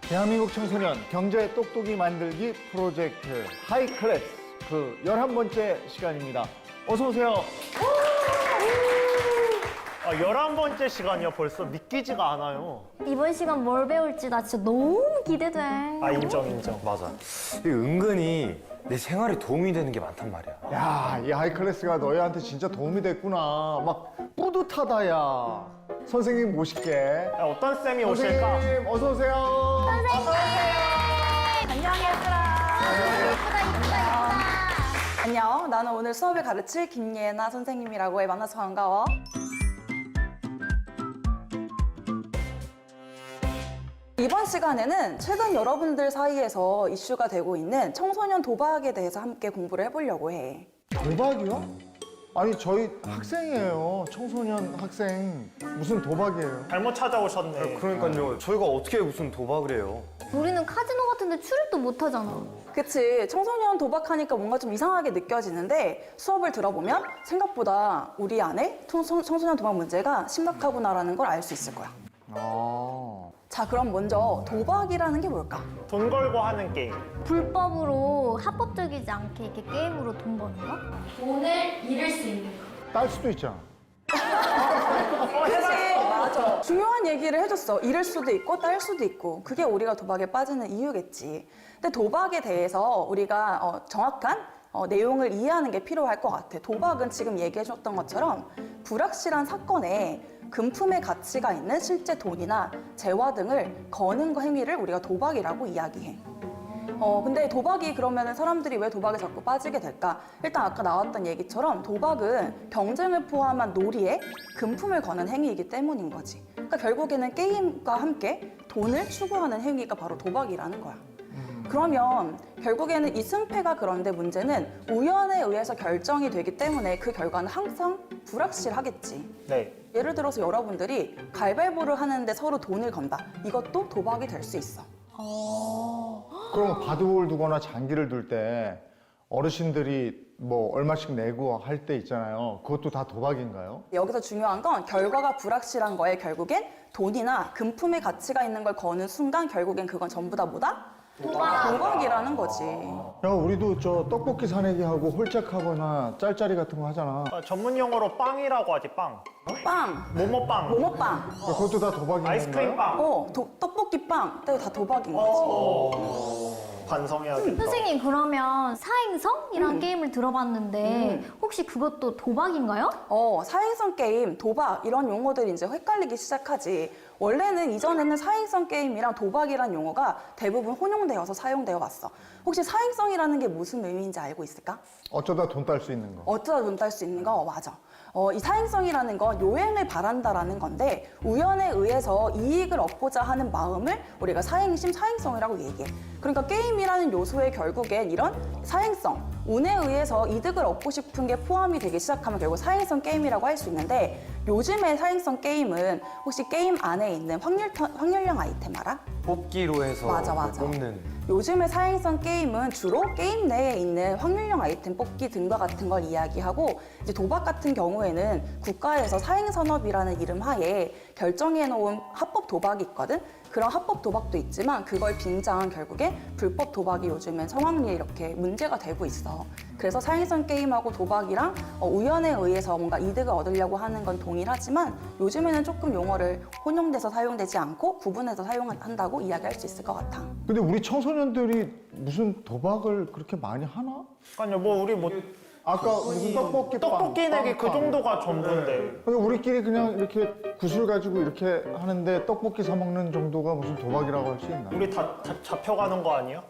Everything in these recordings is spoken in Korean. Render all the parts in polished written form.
대한민국 청소년 경제 똑똑이 만들기 프로젝트 하이클래스 그 11번째 시간입니다. 어서 오세요. 11번째 시간이야 벌써 믿기지가 않아요. 이번 시간 뭘 배울지 나 진짜 너무 기대돼. 인정. 맞아. 이게 은근히 내 생활에 도움이 되는 게 많단 말이야. 야, 이 하이클래스가 너희한테 진짜 도움이 됐구나. 막 뿌듯하다, 야. 선생님 모실게. 어떤 쌤이 오실까? 선생님, 어서 오세요. 안녕 얘들아. 안녕. 나는 오늘 수업을 가르칠 김예나 선생님이라고 해. 만나서 반가워. 이번 시간에는 최근 여러분들 사이에서 이슈가 되고 있는 청소년 도박에 대해서 함께 공부를 해보려고 해. 도박이요? 아니, 저희 학생이에요. 청소년 학생. 무슨 도박이에요? 잘못 찾아오셨네. 그러니까요. 저희가 어떻게 무슨 도박을 해요? 우리는 카지노 같은데 출입도 못 하잖아. 그치. 청소년 도박하니까 뭔가 좀 이상하게 느껴지는데 수업을 들어보면 생각보다 우리 안에 청소년 도박 문제가 심각하구나라는 걸 알 수 있을 거야. 아. 자, 그럼 먼저 도박이라는 게 뭘까? 돈 걸고 하는 게임. 불법으로 합법적이지 않게 이렇게 게임으로 돈 버는 거? 돈을 잃을 수 있는 거. 딸 수도 있잖아. 그치, 맞아. 중요한 얘기를 해줬어. 잃을 수도 있고 딸 수도 있고. 그게 우리가 도박에 빠지는 이유겠지. 근데 도박에 대해서 우리가 정확한 내용을 이해하는 게 필요할 것 같아. 도박은 지금 얘기해줬던 것처럼 불확실한 사건에 금품의 가치가 있는 실제 돈이나 재화 등을 거는 거 행위를 우리가 도박이라고 이야기해. 근데 도박이 그러면 사람들이 왜 도박에 자꾸 빠지게 될까? 일단 아까 나왔던 얘기처럼 도박은 경쟁을 포함한 놀이에 금품을 거는 행위이기 때문인 거지. 그러니까 결국에는 게임과 함께 돈을 추구하는 행위가 바로 도박이라는 거야. 그러면 결국에는 이 승패가 그런데 문제는 우연에 의해서 결정이 되기 때문에 그 결과는 항상 불확실하겠지. 네. 예를 들어서 여러분들이 가위바위보를 하는데 서로 돈을 건다. 이것도 도박이 될 수 있어. 그럼 바둑을 두거나 장기를 둘 때 어르신들이 뭐 얼마씩 내고 할 때 있잖아요. 그것도 다 도박인가요? 여기서 중요한 건 결과가 불확실한 거에 결국엔 돈이나 금품의 가치가 있는 걸 거는 순간 결국엔 그건 전부 다 뭐다? 도박이라는 거지. 야, 우리도 저 떡볶이 사내기 하고 홀짝하거나 짤짤이 같은 거 하잖아. 전문 용어로 빵이라고 하지, 빵. 빵, 모모빵. 모모빵, 그것도 다 도박인 아이스크림 건가요? 빵. 떡볶이빵, 다 도박인 거지. 반성해야겠다. 선생님 그러면 사행성이라는 게임을 들어봤는데 혹시 그것도 도박인가요? 사행성 게임, 도박 이런 용어들이 이제 헷갈리기 시작하지. 원래는 이전에는 사행성 게임이랑 도박이란 용어가 대부분 혼용되어서 사용되어 왔어. 혹시 사행성이라는 게 무슨 의미인지 알고 있을까? 어쩌다 돈 딸 수 있는 거. 어쩌다 돈 딸 수 있는 거 맞아. 이 사행성이라는 건 요행을 바란다라는 건데 우연에 의해서 이익을 얻고자 하는 마음을 우리가 사행심, 사행성이라고 얘기해. 그러니까 게임이라는 요소에 결국엔 이런 사행성, 운에 의해서 이득을 얻고 싶은 게 포함이 되기 시작하면 결국 사행성 게임이라고 할 수 있는데 요즘의 사행성 게임은 혹시 게임 안에 있는 확률형 아이템 알아? 뽑기로 해서 맞아. 뽑는. 요즘의 사행성 게임은 주로 게임 내에 있는 확률형 아이템 뽑기 등과 같은 걸 이야기하고 이제 도박 같은 경우에는 국가에서 사행산업이라는 이름 하에 결정해놓은 합법 도박이 있거든. 그런 합법 도박도 있지만 그걸 빙자한 결국에 불법 도박이 요즘엔 성황리에 이렇게 문제가 되고 있어. 그래서 사행성 게임하고 도박이랑 우연에 의해서 뭔가 이득을 얻으려고 하는 건 동일하지만 요즘에는 조금 용어를 혼용돼서 사용되지 않고 구분해서 사용한다고 이야기할 수 있을 것 같아. 근데 우리 청소년들이 무슨 도박을 그렇게 많이 하나? 아니요, 뭐 우리 아까 무슨 떡볶이 빵, 떡볶이 내기 그 빵. 정도가 전부인데. 그러니까 우리끼리 그냥 이렇게 구슬 가지고 이렇게 하는데 떡볶이 사 먹는 정도가 무슨 도박이라고 할 수 있나? 우리 다 잡혀가는 거 아니야?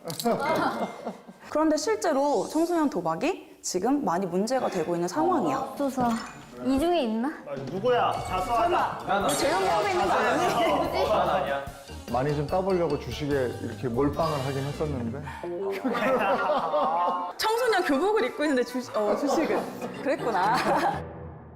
그런데 실제로 청소년 도박이 지금 많이 문제가 되고 있는 상황이야. 조사 이 중에 있나? 누구야? 자수하자. 우리 조용히 하고 있는 거 아니니? 아니야. 많이 좀 따보려고 주식에 이렇게 몰빵을 하긴 했었는데 청소년 교복을 입고 있는데 주식을. 그랬구나.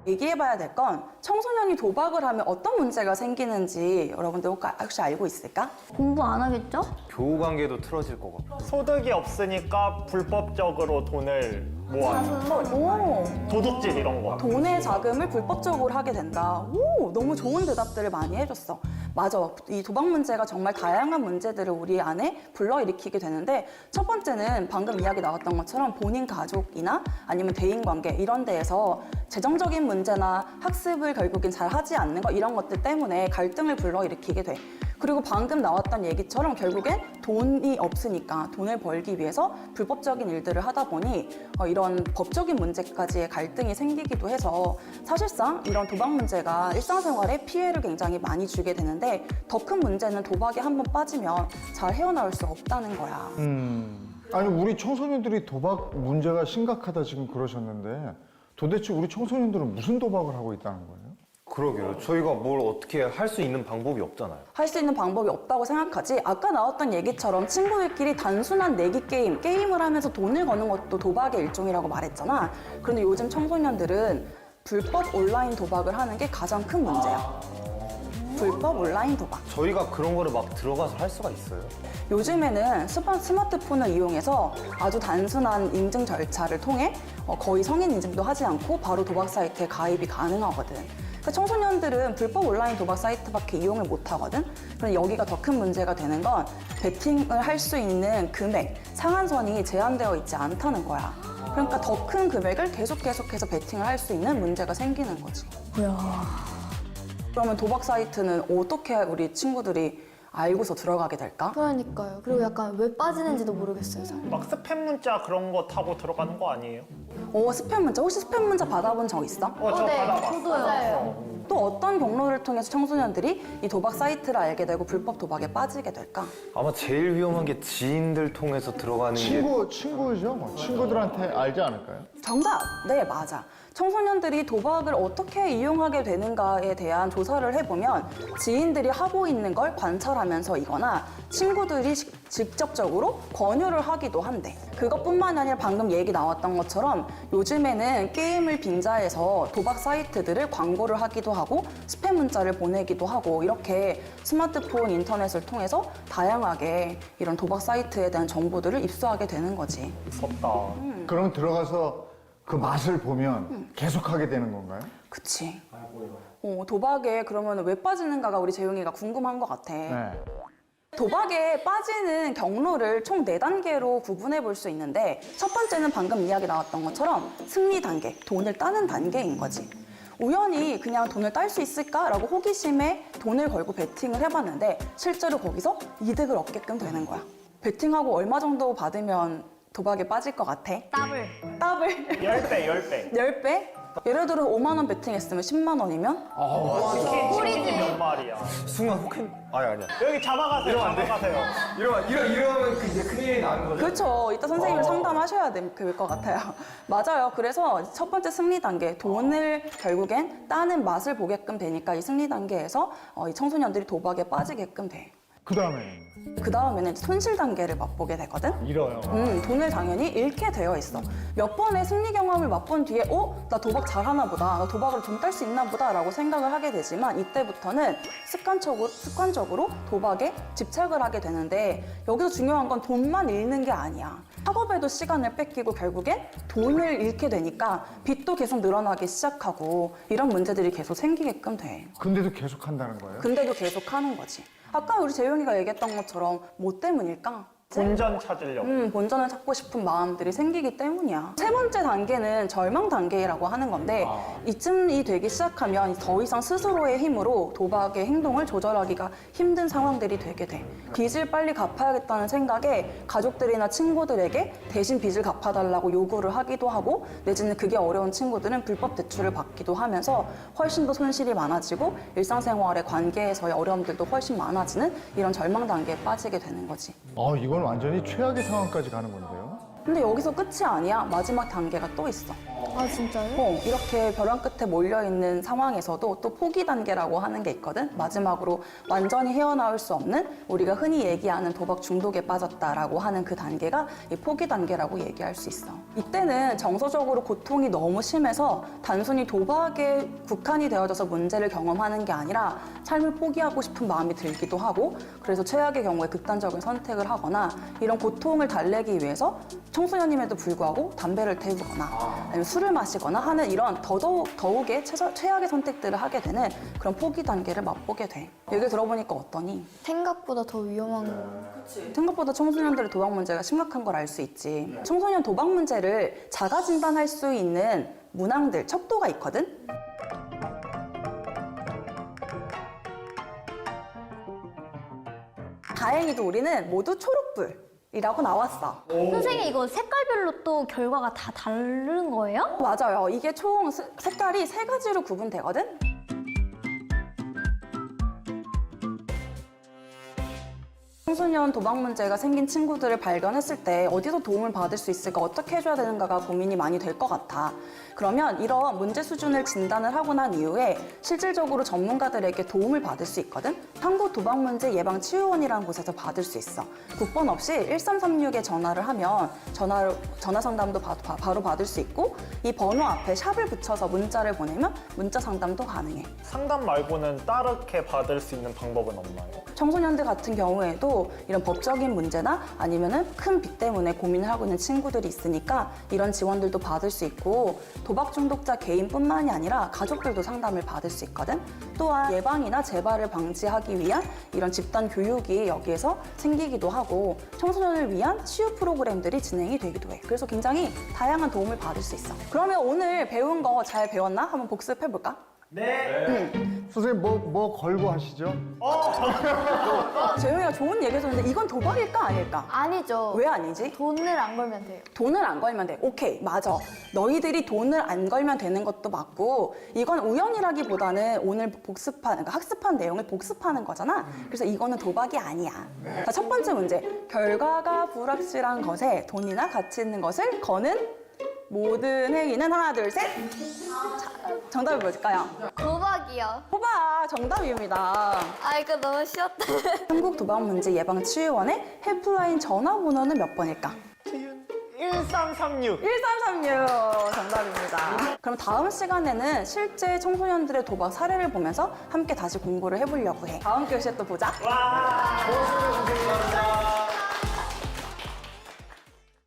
얘기해봐야 될 건 청소년이 도박을 하면 어떤 문제가 생기는지 여러분들 혹시 알고 있을까? 공부 안 하겠죠? 교우 관계도 틀어질 거고. 소득이 없으니까 불법적으로 돈을 뭐 오, 도둑질 이런 거. 돈의 자금을 불법적으로 하게 된다. 오, 너무 좋은 대답들을 많이 해줬어. 맞아. 이 도박 문제가 정말 다양한 문제들을 우리 안에 불러일으키게 되는데 첫 번째는 방금 이야기 나왔던 것처럼 본인 가족이나 아니면 대인관계 이런 데에서 재정적인 문제나 학습을 결국엔 잘 하지 않는 거 이런 것들 때문에 갈등을 불러일으키게 돼. 그리고 방금 나왔던 얘기처럼 결국엔 돈이 없으니까 돈을 벌기 위해서 불법적인 일들을 하다 보니 이런 법적인 문제까지의 갈등이 생기기도 해서 사실상 이런 도박 문제가 일상생활에 피해를 굉장히 많이 주게 되는데 더 큰 문제는 도박에 한번 빠지면 잘 헤어나올 수가 없다는 거야. 아니 우리 청소년들이 도박 문제가 심각하다 지금 그러셨는데 도대체 우리 청소년들은 무슨 도박을 하고 있다는 거예요? 그러게요. 저희가 뭘 어떻게 할 수 있는 방법이 없잖아요. 할 수 있는 방법이 없다고 생각하지. 아까 나왔던 얘기처럼 친구들끼리 단순한 내기 게임을 하면서 돈을 거는 것도 도박의 일종이라고 말했잖아. 그런데 요즘 청소년들은 불법 온라인 도박을 하는 게 가장 큰 문제야. 불법 온라인 도박. 저희가 그런 거를 막 들어가서 할 수가 있어요? 요즘에는 스마트폰을 이용해서 아주 단순한 인증 절차를 통해 거의 성인 인증도 하지 않고 바로 도박 사이트에 가입이 가능하거든. 그러니까 청소년들은 불법 온라인 도박 사이트밖에 이용을 못 하거든. 그런데 여기가 더 큰 문제가 되는 건 베팅을 할 수 있는 금액, 상한선이 제한되어 있지 않다는 거야. 그러니까 더 큰 금액을 계속해서 베팅을 할 수 있는 문제가 생기는 거지. 그러면 도박 사이트는 어떻게 우리 친구들이 알고서 들어가게 될까? 그러니까요. 그리고 약간 왜 빠지는지도 모르겠어요, 저는. 막 스팸 문자 그런 거 타고 들어가는 거 아니에요? 스팸 문자. 혹시 스팸 문자 받아본 적 있어? 저 받아봤어. 저도요. 또 어떤 경로를 통해서 청소년들이 이 도박 사이트를 알게 되고 불법 도박에 빠지게 될까? 아마 제일 위험한 게 지인들 통해서 들어가는 게 친구죠. 뭐. 친구들한테 알지 않을까요? 정답! 네, 맞아. 청소년들이 도박을 어떻게 이용하게 되는가에 대한 조사를 해보면 지인들이 하고 있는 걸 관찰하면서이거나 친구들이 직접적으로 권유를 하기도 한대. 그것뿐만이 아니라 방금 얘기 나왔던 것처럼 요즘에는 게임을 빙자해서 도박 사이트들을 광고를 하기도 하고 스팸 문자를 보내기도 하고 이렇게 스마트폰, 인터넷을 통해서 다양하게 이런 도박 사이트에 대한 정보들을 입수하게 되는 거지. 무섭다. 그럼 들어가서 그 맛을 보면 계속하게 되는 건가요? 그치. 도박에 그러면 왜 빠지는가가 우리 재용이가 궁금한 것 같아. 네. 도박에 빠지는 경로를 총 4단계로 구분해 볼 수 있는데 첫 번째는 방금 이야기 나왔던 것처럼 승리 단계, 돈을 따는 단계인 거지. 우연히 그냥 돈을 딸 수 있을까라고 호기심에 돈을 걸고 베팅을 해봤는데 실제로 거기서 이득을 얻게끔 되는 거야. 베팅하고 얼마 정도 받으면 도박에 빠질 것 같아? 더블. 더블? 10배. 10배? 예를 들어 5만 원 베팅했으면 10만 원이면? 치킨이 몇 마리야. 순간 혹행 아니야. 여기 잡아가세요. 잡아가세요. 이러면 그 이제 큰일이 나는 거죠. 그렇죠. 이따 선생님을 상담하셔야 될 것 같아요. 맞아요. 그래서 첫 번째 승리 단계, 돈을 결국엔 따는 맛을 보게끔 되니까 이 승리 단계에서 이 청소년들이 도박에 빠지게끔 돼. 그 다음에는 그 다음에는 손실 단계를 맛보게 되거든. 잃어요. 돈을 당연히 잃게 되어 있어. 몇 번의 승리 경험을 맛본 뒤에 나 도박 잘하나 보다. 나 도박으로 돈 딸 수 있나 보다 라고 생각을 하게 되지만 이때부터는 습관적으로 도박에 집착을 하게 되는데 여기서 중요한 건 돈만 잃는 게 아니야. 학업에도 시간을 뺏기고 결국엔 돈을 잃게 되니까 빚도 계속 늘어나기 시작하고 이런 문제들이 계속 생기게끔 돼. 근데도 계속 한다는 거예요? 근데도 계속 하는 거지. 아까 우리 재용이가 얘기했던 것처럼 뭐 때문일까? 본전 찾으려고. 본전을 찾고 싶은 마음들이 생기기 때문이야. 세 번째 단계는 절망 단계라고 하는 건데 이쯤이 되기 시작하면 더 이상 스스로의 힘으로 도박의 행동을 조절하기가 힘든 상황들이 되게 돼. 빚을 빨리 갚아야겠다는 생각에 가족들이나 친구들에게 대신 빚을 갚아달라고 요구를 하기도 하고 내지는 그게 어려운 친구들은 불법 대출을 받기도 하면서 훨씬 더 손실이 많아지고 일상생활의 관계에서의 어려움들도 훨씬 많아지는 이런 절망 단계에 빠지게 되는 거지. 이건 완전히 최악의 상황까지 가는 건데요. 근데 여기서 끝이 아니야. 마지막 단계가 또 있어. 아, 진짜요? 이렇게 벼랑 끝에 몰려있는 상황에서도 또 포기 단계라고 하는 게 있거든. 마지막으로 완전히 헤어나올 수 없는 우리가 흔히 얘기하는 도박 중독에 빠졌다라고 하는 그 단계가 이 포기 단계라고 얘기할 수 있어. 이때는 정서적으로 고통이 너무 심해서 단순히 도박에 국한이 되어져서 문제를 경험하는 게 아니라 삶을 포기하고 싶은 마음이 들기도 하고 그래서 최악의 경우에 극단적인 선택을 하거나 이런 고통을 달래기 위해서 청소년임에도 불구하고 담배를 태우거나 아니면 술을 마시거나 하는 이런 더욱의 최악의 선택들을 하게 되는 그런 포기 단계를 맛보게 돼. 얘기 들어보니까 어떠니? 생각보다 더 위험한 거. 생각보다 청소년들의 도박 문제가 심각한 걸 알 수 있지. 청소년 도박 문제를 자가 진단할 수 있는 문항들, 척도가 있거든? 다행히도 우리는 모두 초록불이라고 나왔어. 선생님 이거 색깔별로 또 결과가 다 다른 거예요? 맞아요. 이게 총 색깔이 3가지로 구분되거든? 청소년 도박 문제가 생긴 친구들을 발견했을 때 어디서 도움을 받을 수 있을까, 어떻게 해줘야 되는가가 고민이 많이 될 것 같아. 그러면 이런 문제 수준을 진단을 하고 난 이후에 실질적으로 전문가들에게 도움을 받을 수 있거든? 한국도박문제예방치유원이라는 곳에서 받을 수 있어. 국번 없이 1336에 전화를 하면 전화 상담도 바로 받을 수 있고, 이 번호 앞에 샵을 붙여서 문자를 보내면 문자 상담도 가능해. 상담 말고는 따르게 받을 수 있는 방법은 없나요? 청소년들 같은 경우에도 이런 법적인 문제나 아니면은 큰 빚 때문에 고민을 하고 있는 친구들이 있으니까 이런 지원들도 받을 수 있고, 도박 중독자 개인뿐만이 아니라 가족들도 상담을 받을 수 있거든. 또한 예방이나 재발을 방지하기 위한 이런 집단 교육이 여기에서 생기기도 하고, 청소년을 위한 치유 프로그램들이 진행이 되기도 해. 그래서 굉장히 다양한 도움을 받을 수 있어. 그러면 오늘 배운 거 잘 배웠나? 한번 복습해볼까? 네. 선생님 뭐 걸고 하시죠? 재용이가 좋은 얘기 해줬는데 이건 도박일까 아닐까? 아니죠. 왜 아니지? 돈을 안 걸면 돼요. 돈을 안 걸면 돼. 오케이, 맞아. 너희들이 돈을 안 걸면 되는 것도 맞고, 이건 우연이라기보다는 오늘 그러니까 학습한 내용을 복습하는 거잖아. 그래서 이거는 도박이 아니야. 자, 첫 번째 문제. 결과가 불확실한 것에 돈이나 가치 있는 것을 거는 모든 행위는 하나, 둘, 셋. 자, 정답이 뭘까요? 도박이요. 호박 정답입니다. 아 이거 너무 쉬웠다. 한국도박문제예방치유원의 헬프라인 전화번호는 몇 번일까? 1336. 1336 정답입니다. 그럼 다음 시간에는 실제 청소년들의 도박 사례를 보면서 함께 다시 공부를 해보려고 해. 다음 교시에 또 보자. 와. 고맙습니다, 선생님. 감사합니다.